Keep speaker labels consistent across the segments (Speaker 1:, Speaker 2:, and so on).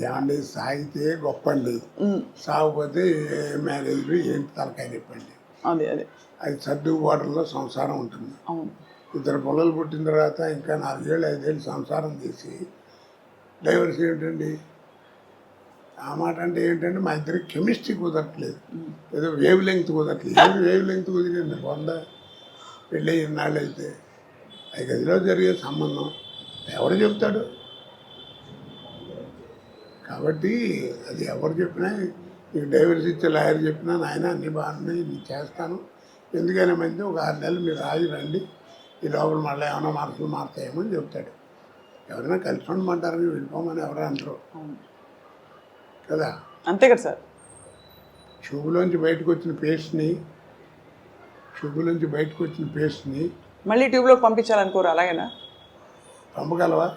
Speaker 1: ఏమండి సాగితే గొప్పండి, సాగపోతే మ్యారేజ్లు ఏంటి తలకాయ చెప్పండి.
Speaker 2: అదే అదే
Speaker 1: అది సర్దుబాటులో సంసారం ఉంటుంది.
Speaker 2: అవును.
Speaker 1: ఇద్దరు పిల్లలు పుట్టిన తర్వాత ఇంకా 4 ఏళ్ళు 5 ఏళ్ళు సంసారం చేసి డైవర్స్ ఏమిటండి? ఆ మాట అంటే ఏంటంటే మా ఇద్దరికి కెమిస్ట్రీ కుదరట్లేదు, ఏదో వేవ్ లెంగ్త్ కుదరట్లేదు. ఏది వేవ్ లెంగ్త్ కుదిరింది? 100 పెళ్ళి ఇన్నాళ్ళు అయితే 5 గదిలో జరిగే సంబంధం ఎవరు చెప్తాడు? కాబట్టి అది ఎవరు చెప్పినా, నీకు డైవర్స్ ఇచ్చే లాయర్ చెప్పినా నాయన అన్నీ బాగున్నాయి నేను చేస్తాను, ఎందుకైనా మంచిది ఒక 6 నెలలు మీరు ఆగి రండి, ఈ లోపల మళ్ళీ ఏమైనా మనసులు మారుతాయేమో అని చెప్తాడు. ఎవరైనా కలిసి ఉండమంటారని వెళ్ళిపోమని ఎవరు అంటారు కదా.
Speaker 2: అంతే కదా సార్.
Speaker 1: ట్యూబ్లోంచి బయటకు వచ్చిన పేస్ట్ని
Speaker 2: మళ్ళీ ట్యూబ్లోకి పంపించాలనుకోరు, అలాగేనా?
Speaker 1: పంపగలవా?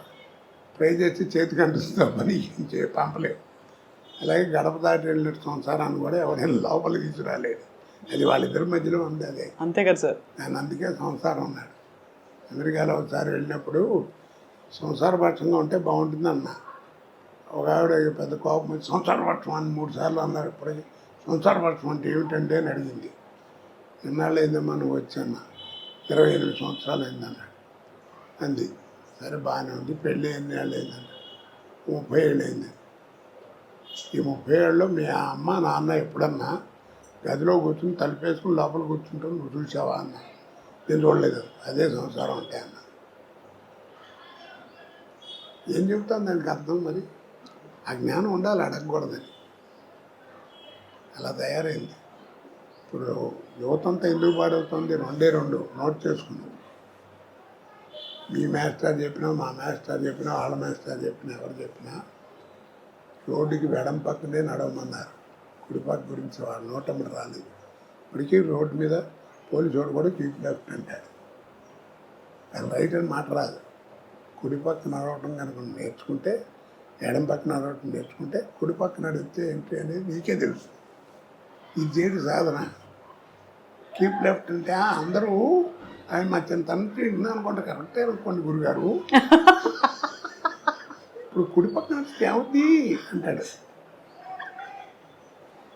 Speaker 1: ట్రై చేసి చేతికి అంటుస్తాం పని పంపలేవు. అలాగే గడప దాటి వెళ్ళిన సంసారాన్ని కూడా ఎవరైనా లోపలికి తీసుకురాలేడు. అది వాళ్ళిద్దరి మధ్యలో ఉంది. అదే
Speaker 2: అంతే కదా సార్.
Speaker 1: నేను అందుకే సంసారం ఉన్నాడు. అమెరికాలో ఒకసారి వెళ్ళినప్పుడు సంసారపక్షంగా ఉంటే బాగుంటుంది అన్న. ఒక ఆవిడ పెద్ద కోపం వచ్చి సంసారపక్షం అని 3 సార్లు అన్నారు. ఇప్పటికీ సంసారపక్షం అంటే ఏమిటంటే అని అడిగింది. ఎన్నాళ్ళు అయిందమ్మా నువ్వు వచ్చాను? 28 సంవత్సరాలు అయిందన్నాడు. అంది. సరే బాగానే ఉంది. పెళ్ళి ఎన్ని ఏళ్ళు అయిందన్నాడు? 30 ఏళ్ళు అయింది. ఈ 30 ఏళ్ళలో మీ అమ్మ నాన్న ఎప్పుడన్నా గదిలో కూర్చుని తలుపేసుకుని లోపల కూర్చుంటావు నువ్వు చూసావా అన్న. నేను చూడలేదు. అదే సంసారం అంటే అన్న. ఏం చెబుతాను దానికి అర్థం? మరి ఆ జ్ఞానం ఉండాలి, అడగకూడదని. అలా తయారైంది. ఇప్పుడు యువతంతా ఎందుకు పాడవుతుంది? 2 నోట్ చేసుకున్నాం. మీ మాస్టర్ చెప్పినా, మా మాస్టర్ చెప్పినా, వాళ్ళ మాస్టర్ చెప్పినా, ఎవరు చెప్పినా రోడ్డుకి వెడం పక్కనే నడవమన్నారు. కుడిపక్క గురించి వాళ్ళ నోటమ్మడి రాలేదు. ఇప్పటికీ రోడ్డు మీద పోలీసు వాడు కూడా కీప్ లెఫ్ట్ అంటాడు. అది రైట్ అని మాట రాదు. కుడిపక్క నడవటం కనుక నేర్చుకుంటే, ఎడం పక్క నడవటం నేర్చుకుంటే కుడిపక్క నడిపితే ఏంటి అనేది నీకే తెలుసు. ఇది చేయడు సాధన. కీప్ లెఫ్ట్ అంటే అందరూ ఆయన మా తండ్రి అనుకుంటే కరెక్టే అనుకోండి గురుగారు, ఇప్పుడు కుడి పక్కన ఏమవుద్ది అంటాడు.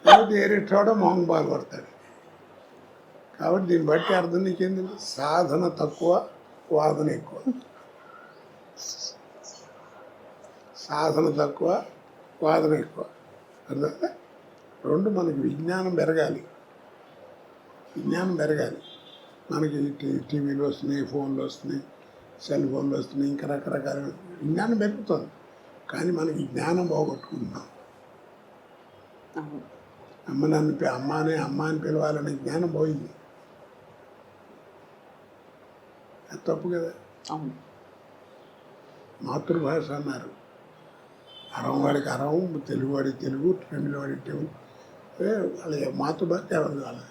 Speaker 1: లేకపోతే ఏరే చోట మొహం బాగా కొడతాడు. కాబట్టి దీన్ని బట్టి అర్థం నీకేం తెలుసు? సాధన తక్కువ, వాదన ఎక్కువ. సాధన తక్కువ, వాదన ఎక్కువ. అర్థం? 2 మనకి విజ్ఞానం పెరగాలి. మనకి టీవీలు వస్తున్నాయి, ఫోన్లు వస్తున్నాయి, సెల్ ఫోన్లు వస్తున్నాయి, ఇంకా రకరకాల విజ్ఞానం పెరుగుతుంది. కానీ మనకి జ్ఞానం పోగొట్టుకుంటున్నాం. అమ్మ అని పిలవాలనే జ్ఞానం పోయింది. అది తప్పు కదా. మాతృభాష అన్నారు. అరం వాడికి అరం, తెలుగు వాడికి తెలుగు, తమిళ వాడికి తెలుగు. వాళ్ళ మాతృభాష ఎవరు కావాలి?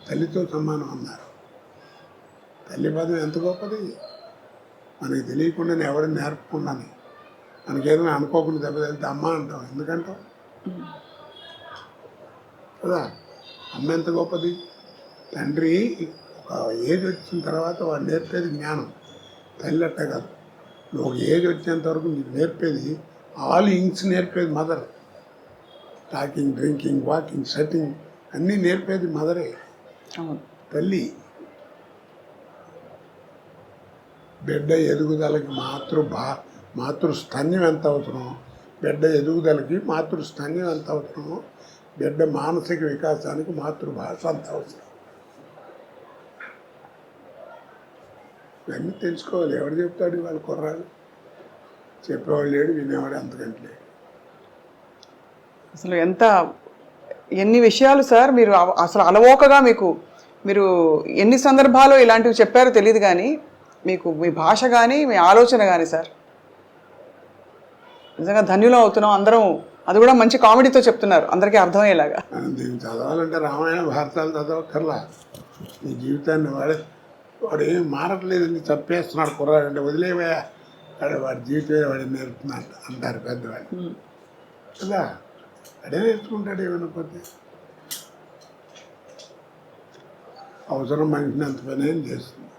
Speaker 1: తల్లితో సమానం అన్నారు. తల్లి పదం ఎంత గొప్పది. మనకి తెలియకుండానే ఎవరిని నేర్పకుండానే మనకేదైనా అనుకోకుండా దెబ్బతలితే అమ్మ అంటాం. ఎందుకంటాం కదా? అమ్మ ఎంత గొప్పది. తండ్రి ఒక ఏజ్ వచ్చిన తర్వాత వాడు నేర్పేది జ్ఞానం. తల్లి అట్ట కాదు. నువ్వు ఒక ఏజ్ వచ్చేంత వరకు నీకు నేర్పేది ఆల్ ఇంగ్స్ నేర్పేది mother. Talking, drinking, walking, sitting అన్నీ నేర్పేది మదరే, తల్లి. బిడ్డ ఎదుగుదలకి మాతృస్థన్యం ఎంత అవసరమో, బిడ్డ ఎదుగుదలకి మాతృస్థన్యం ఎంత అవసరమో, బిడ్డ మానసిక వికాసానికి మాతృభాష అంత అవసరం. ఇవన్నీ తెలుసుకోవాలి. ఎవరు చెప్తాడు? వాళ్ళ కుర్రాడు చెప్పేవాళ్ళు లేడు, వినేవాడు అంతకంటే లేడు.
Speaker 2: అసలు ఎన్ని విషయాలు సార్ మీరు అసలు అలవోకగా మీరు ఎన్ని సందర్భాలు ఇలాంటివి చెప్పారో తెలియదు, కానీ మీకు మీ భాష కానీ మీ ఆలోచన కానీ సార్ నిజంగా ధన్యులం అవుతున్నాం అందరం. అది కూడా మంచి కామెడీతో చెప్తున్నారు, అందరికీ అర్థమయ్యేలాగా.
Speaker 1: దీన్ని చదవాలంటే రామాయణ భారతాలు చదవక్కర్లా. నీ జీవితాన్ని వాడు ఏం మారట్లేదని చంపేస్తున్నాడు కుర్రాడు అంటే వదిలేవా, వాడి జీవితమే వాడి నేర్పుతున్నాడు అంటారు పెద్దవాడు కదా. అడే నేర్చుకుంటాడు ఏమనుకోతే. అవసరం మనిషిని అంత పని ఏం చేస్తుంది.